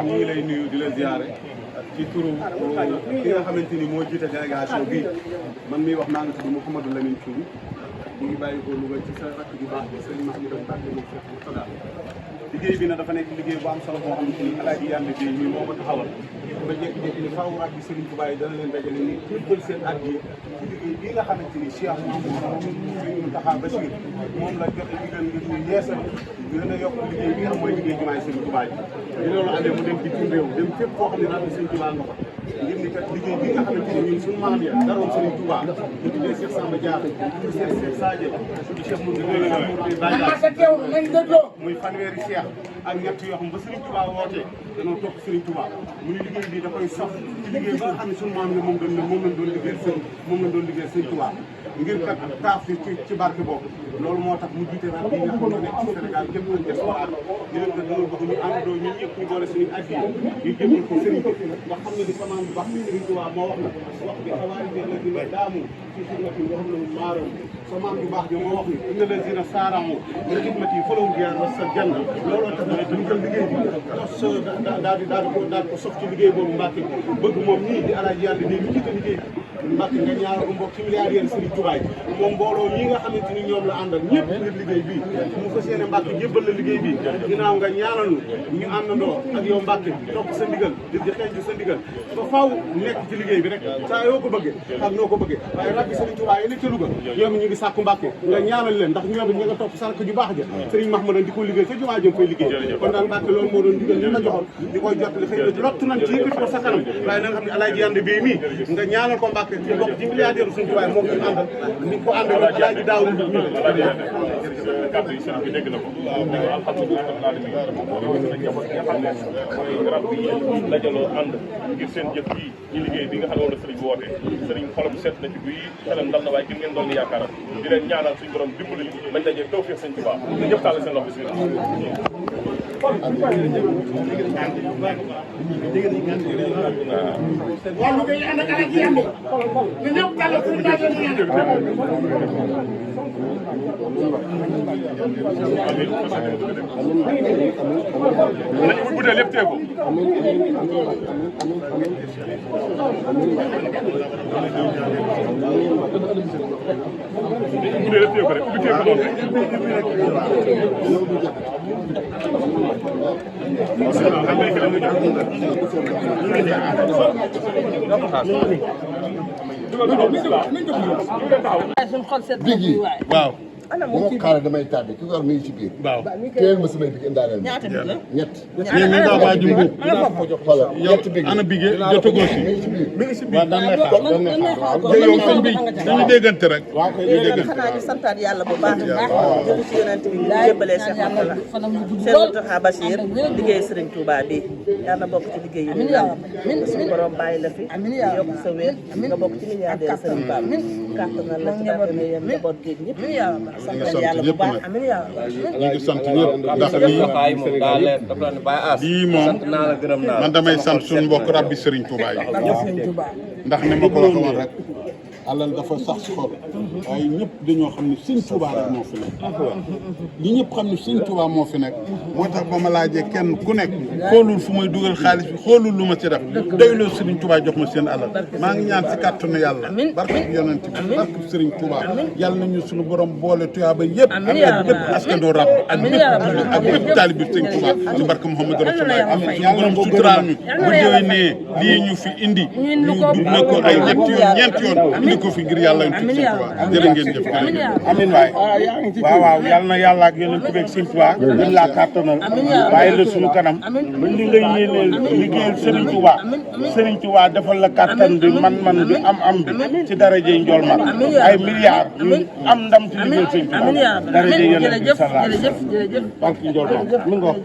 ñu lay nuyu di la ziaré ci turu ki nga xamanteni mo jité délégation bi man mi wax naa nga tudd Mouhamadou Lamine Thioune mu ngi bàyyi ko Louga ci sa rakk ju baax bi Serigne Mahmoud Mbacke mo Cheikh Mourtada liggéey bi na dafa nekk liggéey bu am solo boo xam ne Alaaji Yande bi mi moo ko taxawal ba jékki-jékki ni faaw rakk bi Serigne Touba yi dana leen dajale ni jël seen at yi ci liggéey bii nga xamante ni Cheikh Mountakha Bachir moom la joxe digal ngir ñu yeesal gën a yokk liggéey bi nga xam mooy liggéey jumaay Serigne Touba ji di loolu amee mu dem bitim réew dem fépp foo xam ne daal Serigne Touba nga fa ngir ni kat liggéey bi nga xamante ni ñun suñu maam ya daroon Serigne Touba ñu tuddee Cheikh Samba Diarra Cheikh Sadio Cheikh Moudou muy fanweeri Cheikh ak ñett yoo xam ba Serigne Touba wootee danoo topp Serigne Touba mu ni liggéey bi da koy sof ci liggéey ba nga xam ne suñu maam ya moom lañ doon liggéey Serigne Touba ngir kat taaf ci barke boobu loolu moo tax mu jiite rat yi nga xam ne nekk ci Sénégal képp lañ des waa di leen ko dana bëgg ñu àndandoo ñun ñëpp ñu boole suñu addi ñu jëmal ko Serigne bi nga xam ne di commande bu baax bi Serigne Touba moo wax na wax bi xawaari bi la dina daamu ci xidmati nga xam ne mu maaroon commande bu baax bi moo wax ni inna lazina saaramu min xidmati falaw diyaar wa sa janna looloo tax na dañu jël liggéey bi daal ko sof ci liggéey boobu Mbacke bëgg moom ñii di Alaaji Yande ni ñu jiite liggéey Mbacke nga ñaanal ko mbokk ci milliardaire Serigne Touba yi moom mbooloo ñi nga xamante ni ñoom la àndal ñëpp ngir liggéey bi mu fas yéene Mbacke jébbal la liggéey bi ginnaaw nga ñaanal ñu àndandoo ak yow Mbacke topp sa ndigal di xeeñ sa ndigal ba faaw nekk ci liggéey bi rek saa yoo ko bëggee ak noo ko bëggee waaye rabbi Serigne Touba yi nekk ca Louga ñoom ñu ngi sàkku Mbacke nga ñaanal leen ndax ñoom ñi nga topp sarak ju baax ja Serigne Mahmoud di ko liggéey ca jumaa jëm koy liggéey kon daal Mbacke loolu moo doon ndigal ñu la joxoon di koy jottali xëy na lottu nañ ci yëkkati ko sa kanam waaye na nga xam ne Alaaji Yande bii mii nga ñaanal ko Mbacke ci bokk ci milliardaire Sëñ Tuubaa moom ñu àndal ni ko àndal yaa ngi daaw kàddu yi sëñ bi dégg na ko alhamdulilah rabbil alamin njaboot gi nga xam ne mooy rab bi dajaloo ànd ngir seen jëf yi ñu liggéey bi nga xam ne moom la sëriñ bi woote sëriñ xolam seet na ci buy xelam dal na waaye gën ngeen doon di yaakaaram di leen ñaanal suñu borom dimbali bañ dajee tawfiix Sëñ Tuubaa ñu ñëpp taal seen loxo bismillah wàllu ngay ànd ak ala ji ànd ñu ñëpp tàll suñu daal ñu ñaan nañu bu dee lépp teeku bu dee lépp teeku rek ubbi teeku noonu bigi waaw bu ma xaaree damay tàbbi ki ko war mi ngi ci biir. waaw teel ma samay big indaaleel ma. ñaata big la ñett. mais mi nga waa jumbu xoolal ñett big ana bige jotagoo si mi ngi ci biir. waaw daan lay xaar daan lay xaar yow sëñ bi dañu déggante rek waaw kay ñu déggante xanaa ñu santaat yàlla bu baax jëlu ci yonent bi jébbalee Cheikh Mourtala Cheikh Mountakha Bachir liggéey Serigne Touba bi yàlla bokk ci liggéey yi ñu suñu borom bàyyi la fi yokk sa wér nga bokk ci milliardaire Serigne Ba kàttanal la ci dàgg na yéen njaboot géeg ñëpp santal yàlla bu baax amiin yaa ñu ngi sant ñëpp ndax lii moom man damay sant suñu mbokk rabbi Serigne Touba yi ndax ni ma ko waxee woon rek alal dafa sax si xol waaye ñëpp dañoo xam ne Sëñ Touba rek moo fi nekk li ñëpp xam ne Sëñ Touba moo fi nekk moo tax ba ma laajee kenn ku nekk xoolul fu may dugal xaalis bi xoolul lu ma ci def doyloo Sëriñ Touba jox ma seen alal maa ngi ñaan si kàttanu yàlla barke bi yonent bi barke Sëriñ Touba yàlla nañu suñu borom boole tuyaaba yëpp ak bépp askandoo rab ak bépp jullit ak bépp taalibi Sëñ Touba ci barke Mouhamadou Rasulullah suñu borom suturaal ñu bu déwénee lii ñu fi indi ñu dugg na ko ay ñeenti yoon ko fi ngir yàlla ñu tudd Sëñ Tuubaa jërë ngeen jëf amiin waay waaw yal na yàlla ak yonent bi ak Sëñ Tuubaa gën laa kàttanal bàyyi la suñu kanam li nga yéene liggéeyal Sëriñ Tuubaa Sëriñ Tuubaa defal la kàttan bi man bi am bi ci daraje njool ma ay milliards yu am ndam ci liggéeyal Sëñ Tuubaa daraje yonent bi sallallahu alayhi wa sallam barke njool ma mi ngoog